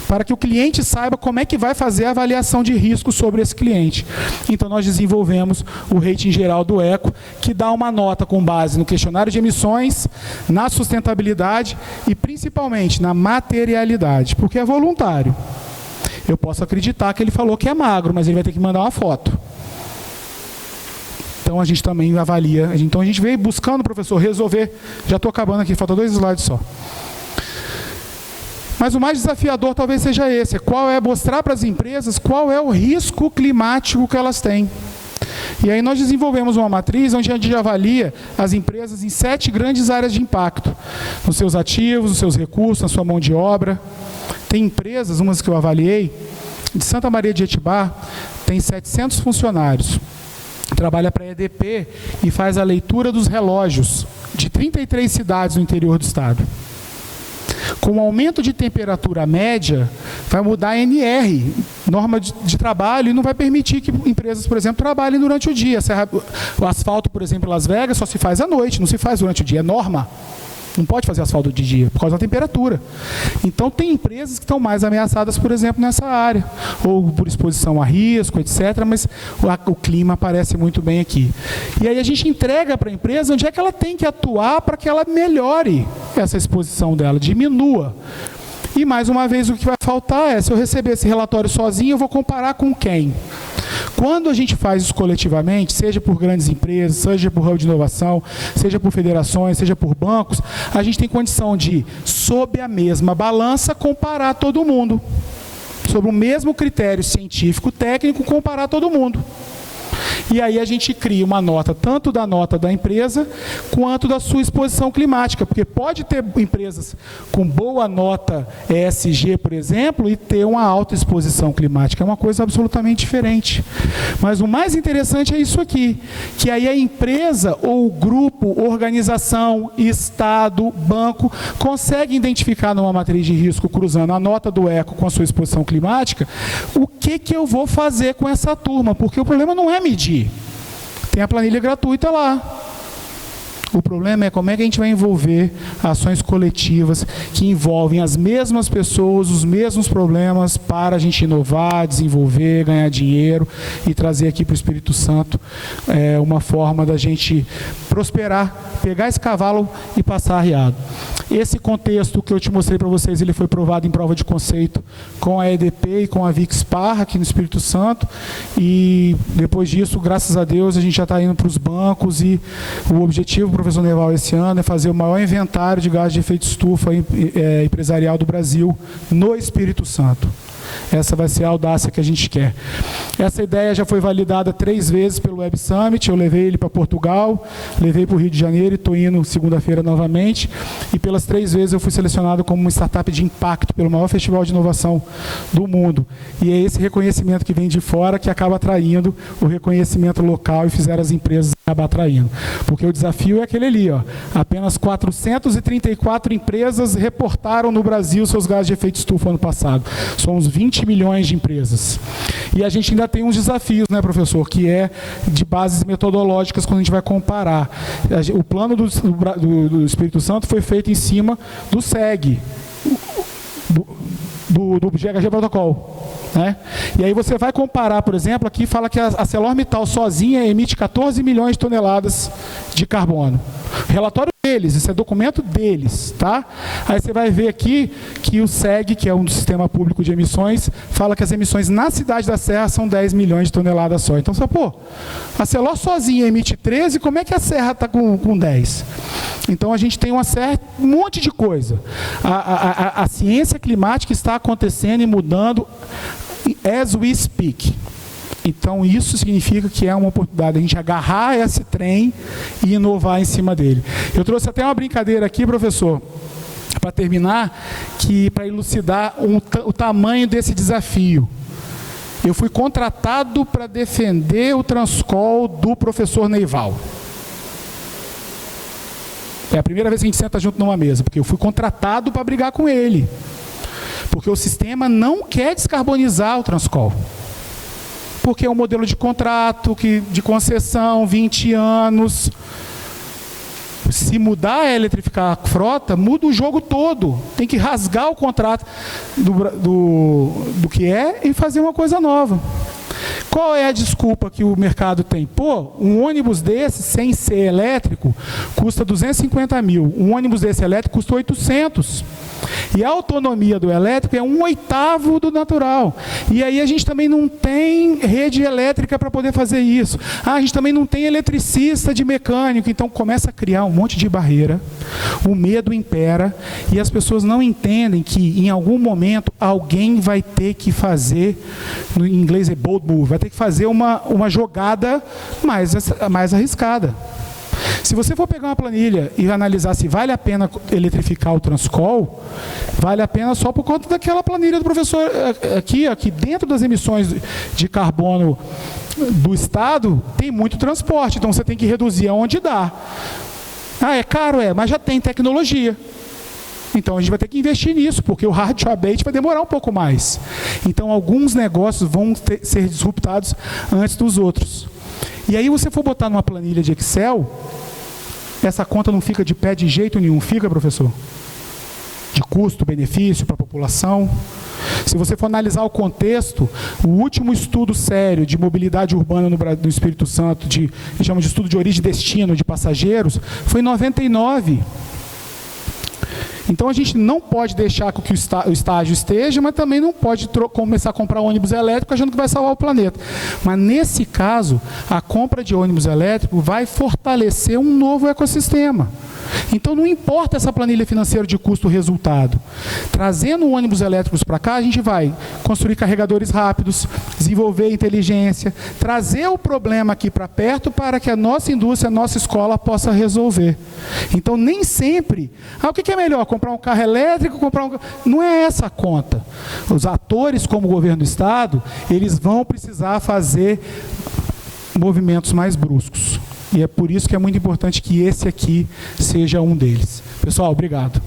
[SPEAKER 2] para que o cliente saiba como é que vai fazer a avaliação de risco sobre esse cliente. Então, nós desenvolvemos o rating geral do eco, que dá uma nota com base no questionário de emissões, na sustentabilidade e, principalmente, na materialidade, porque é voluntário. Eu posso acreditar que ele falou que é magro, mas ele vai ter que mandar uma foto. Então, a gente também avalia. Então, a gente veio buscando, professor, resolver. Já estou acabando aqui, falta 2 slides só. Mas o mais desafiador talvez seja esse: mostrar para as empresas qual é o risco climático que elas têm. E aí nós desenvolvemos uma matriz onde a gente avalia as empresas em 7 grandes áreas de impacto: nos seus ativos, nos seus recursos, na sua mão de obra. Tem empresas, umas que eu avaliei, de Santa Maria de Etibá, tem 700 funcionários. Trabalha para a EDP e faz a leitura dos relógios de 33 cidades no interior do estado. Com o aumento de temperatura média, vai mudar a NR, norma de trabalho, e não vai permitir que empresas, por exemplo, trabalhem durante o dia. O asfalto, por exemplo, em Las Vegas, só se faz à noite, não se faz durante o dia, é norma. Não pode fazer asfalto de dia, por causa da temperatura. Então, tem empresas que estão mais ameaçadas, por exemplo, nessa área, ou por exposição a risco, etc., mas o clima aparece muito bem aqui. E aí a gente entrega para a empresa onde é que ela tem que atuar para que ela melhore essa exposição dela, diminua. E, mais uma vez, o que vai faltar é, se eu receber esse relatório sozinho, eu vou comparar com quem? Quando a gente faz isso coletivamente, seja por grandes empresas, seja por hub de inovação, seja por federações, seja por bancos, a gente tem condição de, sob a mesma balança, comparar todo mundo. Sobre o mesmo critério científico, técnico, comparar todo mundo. E aí a gente cria uma nota, tanto da nota da empresa, quanto da sua exposição climática, porque pode ter empresas com boa nota ESG, por exemplo, e ter uma alta exposição climática, é uma coisa absolutamente diferente. Mas o mais interessante é isso aqui, que aí a empresa ou o grupo, organização, estado, banco, consegue identificar numa matriz de risco, cruzando a nota do eco com a sua exposição climática, o que eu vou fazer com essa turma, porque o problema não é medir. Tem a planilha gratuita lá. O problema é como é que a gente vai envolver ações coletivas que envolvem as mesmas pessoas, os mesmos problemas, para a gente inovar, desenvolver, ganhar dinheiro e trazer aqui para o Espírito Santo uma forma da gente prosperar, pegar esse cavalo e passar arriado. Esse contexto que eu te mostrei para vocês, ele foi provado em prova de conceito com a EDP e com a Vixpar aqui no Espírito Santo, e depois disso, graças a Deus, a gente já está indo para os bancos, e o objetivo, professor Neival, esse ano é fazer o maior inventário de gás de efeito estufa empresarial do Brasil no Espírito Santo. Essa vai ser a audácia que a gente quer. Essa ideia já foi validada 3 vezes pelo Web Summit. Eu levei ele para Portugal, levei para o Rio de Janeiro e estou indo segunda-feira novamente. E pelas 3 vezes eu fui selecionado como uma startup de impacto pelo maior festival de inovação do mundo. E é esse reconhecimento que vem de fora que acaba atraindo o reconhecimento local e fizeram as empresas acabar atraindo. Porque o desafio é aquele ali, ó. Apenas 434 empresas reportaram no Brasil seus gases de efeito estufa ano passado. Somos 20 milhões de empresas. E a gente ainda tem uns desafios, né, professor, que é de bases metodológicas quando a gente vai comparar. O plano do Espírito Santo foi feito em cima do SEG, do GHG Protocol. Né? E aí você vai comparar, por exemplo, aqui fala que a ArcelorMittal sozinha emite 14 milhões de toneladas de carbono. Relatório deles, isso é documento deles, tá? Aí você vai ver aqui que o SEG, que é um sistema público de emissões, fala que as emissões na cidade da Serra são 10 milhões de toneladas só. Então, você, pô, a Arcelor sozinha emite 13, como é que a Serra está com 10? Então, a gente tem um monte de coisa. A ciência climática está acontecendo e mudando as we speak. Então, isso significa que é uma oportunidade de a gente agarrar esse trem e inovar em cima dele. Eu trouxe até uma brincadeira aqui, professor, para terminar, que para elucidar o tamanho desse desafio. Eu fui contratado para defender o Transcol do professor Neival. É a primeira vez que a gente senta junto numa mesa, porque eu fui contratado para brigar com ele. Porque o sistema não quer descarbonizar o Transcol. Porque é um modelo de contrato, de concessão, 20 anos. Se mudar, eletrificar a frota, muda o jogo todo. Tem que rasgar o contrato do que é e fazer uma coisa nova. Qual é a desculpa que o mercado tem? Pô, um ônibus desse, sem ser elétrico, custa 250 mil. Um ônibus desse elétrico custa 800. E a autonomia do elétrico é 1/8 do natural. E aí a gente também não tem rede elétrica para poder fazer isso. A gente também não tem eletricista de mecânico. Então começa a criar um monte de barreira. O medo impera. E as pessoas não entendem que em algum momento alguém vai ter que fazer, no inglês é bold move, vai ter que fazer uma jogada mais arriscada. Se você for pegar uma planilha e analisar se vale a pena eletrificar o Transcol, vale a pena só por conta daquela planilha do professor aqui, dentro das emissões de carbono do Estado, tem muito transporte, então você tem que reduzir aonde dá. Ah, é caro? É, mas já tem tecnologia. Então a gente vai ter que investir nisso, porque o hard to abate vai demorar um pouco mais. Então alguns negócios vão ser disruptados antes dos outros. E aí você for botar numa planilha de Excel, essa conta não fica de pé de jeito nenhum. Fica, professor? De custo-benefício para a população. Se você for analisar o contexto, o último estudo sério de mobilidade urbana no Espírito Santo, chamamos de estudo de origem e destino de passageiros, foi em 99. Então a gente não pode deixar que o estágio esteja, mas também não pode começar a comprar ônibus elétrico achando que vai salvar o planeta. Mas nesse caso, a compra de ônibus elétrico vai fortalecer um novo ecossistema. Então não importa essa planilha financeira de custo-resultado. Trazendo ônibus elétricos para cá, a gente vai construir carregadores rápidos, desenvolver inteligência, trazer o problema aqui para perto para que a nossa indústria, a nossa escola possa resolver. Então nem sempre, o que é melhor? Comprar um carro elétrico, Não é essa a conta. Os atores, como o governo do Estado, eles vão precisar fazer movimentos mais bruscos. E é por isso que é muito importante que esse aqui seja um deles. Pessoal, obrigado.